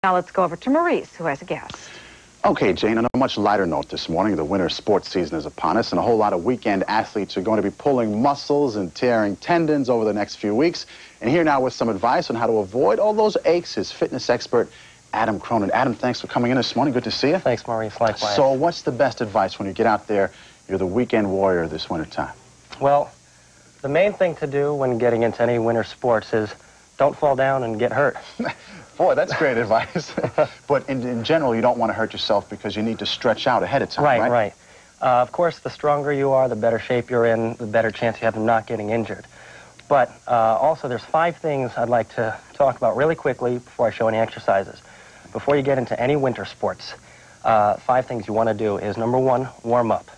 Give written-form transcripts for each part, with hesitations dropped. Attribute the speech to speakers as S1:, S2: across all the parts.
S1: Now let's go over to Maurice, who has a guest.
S2: Okay, Jane, on a much lighter note this morning, the winter sports season is upon us, and a whole lot of weekend athletes are going to be pulling muscles and tearing tendons over the next few weeks. And here now with some advice on how to avoid all those aches is fitness expert Adam Cronin. Adam, thanks for coming in this morning. Good to see you.
S3: Thanks, Maurice. Likewise.
S2: So what's the best advice when you get out there? You're the weekend warrior this winter time.
S3: Well, the main thing to do when getting into any winter sports is don't fall down and get hurt.
S2: Boy, that's great advice. But in general, you don't want to hurt yourself because you need to stretch out ahead of time, right?
S3: Right. Of course, the stronger you are, the better shape you're in, the better chance you have of not getting injured. But also, there's 5 things I'd like to talk about really quickly before I show any exercises. Before you get into any winter sports, 5 things you want to do is, number 1, warm up.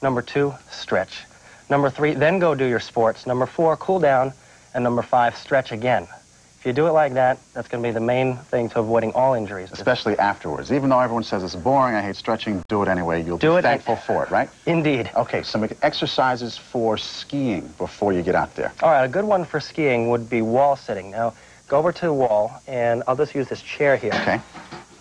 S3: Number 2, stretch. Number 3, then go do your sports. Number 4, cool down. And number 5, stretch again. If you do it like that, that's going to be the main thing to avoiding all injuries.
S2: Especially afterwards. Even though everyone says it's boring, I hate stretching, do it anyway. You'll be thankful for it, right?
S3: Indeed.
S2: Okay, some exercises for skiing before you get out there.
S3: All right, a good one for skiing would be wall sitting. Now, go over to the wall, and I'll just use this chair here.
S2: Okay.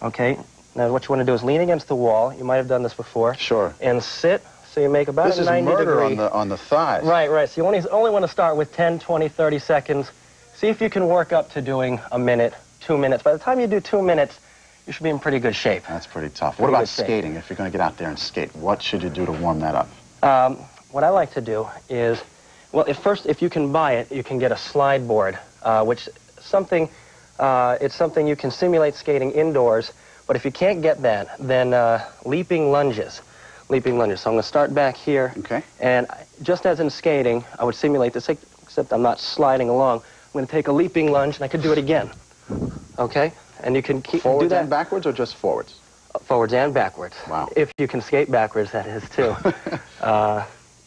S3: Okay. Now, what you want to do is lean against the wall. You might have done this before.
S2: Sure.
S3: And sit, so you make about a 90 degree...
S2: This is murder on the thighs.
S3: Right. So you only want to start with 10, 20, 30 seconds. See if you can work up to doing a minute, 2 minutes. By the time you do 2 minutes, you should be in pretty good shape.
S2: That's pretty tough. What about skating? If you're going to get out there and skate, what should you do to warm that up?
S3: What I like to do is, well, if you can buy it, you can get a slide board, which it's something you can simulate skating indoors. But if you can't get that, then leaping lunges. So I'm going to start back here.
S2: Okay.
S3: And just as in skating, I would simulate this, except I'm not sliding along. I'm going to take a leaping lunge, and I could do it again. Okay? And you can do that.
S2: Forwards and backwards, or just forwards?
S3: Forwards and backwards.
S2: Wow.
S3: If you can skate backwards, that is, too.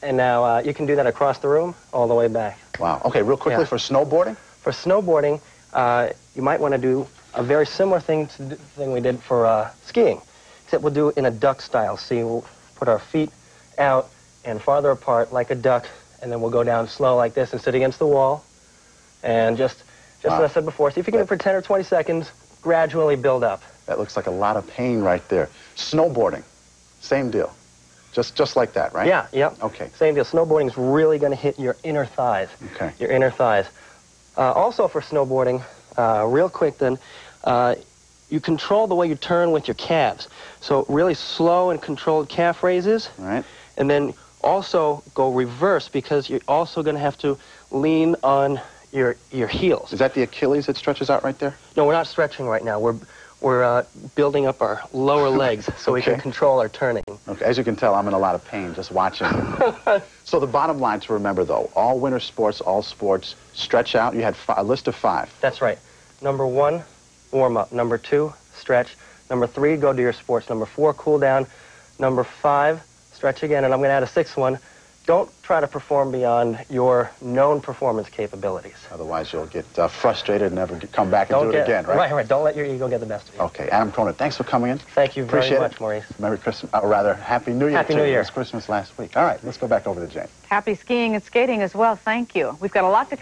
S3: And now you can do that across the room, all the way back.
S2: Wow. Okay, real quickly, for snowboarding?
S3: For snowboarding, you might want to do a very similar thing we did for skiing, except we'll do it in a duck style. See, we'll put our feet out and farther apart like a duck, and then we'll go down slow like this and sit against the wall. And just as I said before, see if you can do it for 10 or 20 seconds, gradually build up.
S2: That looks like a lot of pain right there. Snowboarding, same deal. Just like that, right?
S3: Yeah.
S2: Okay.
S3: Same deal. Snowboarding is really going to hit your inner thighs.
S2: Okay.
S3: Your inner thighs. Also for snowboarding, real quick then, you control the way you turn with your calves. So really slow and controlled calf raises.
S2: Right.
S3: And then also go reverse, because you're also going to have to lean on your heels.
S2: Is that the Achilles that stretches out right there? No,
S3: we're not stretching right now. We're building up our lower legs so we can control our turning.
S2: Okay, as you can tell, I'm in a lot of pain just watching. So the bottom line to remember, though, all winter sports, all sports, stretch out. You had a list of 5.
S3: That's right. Number 1, warm up. Number 2, stretch. Number 3, go do your sports. Number 4, cool down. Number 5, stretch again. And I'm going to add a 6th one. Don't try to perform beyond your known performance capabilities. Otherwise, you'll get frustrated and never come back and do it again, right? Right. Don't let your ego get the best of you. Okay. Adam Cronin, thanks for coming in. Thank you very much, Maurice. Merry Christmas, or rather, Happy New Year. Happy New Year. It was Christmas last week. All right, let's go back over to Jane.
S1: Happy skiing and skating as well. Thank you. We've got a lot to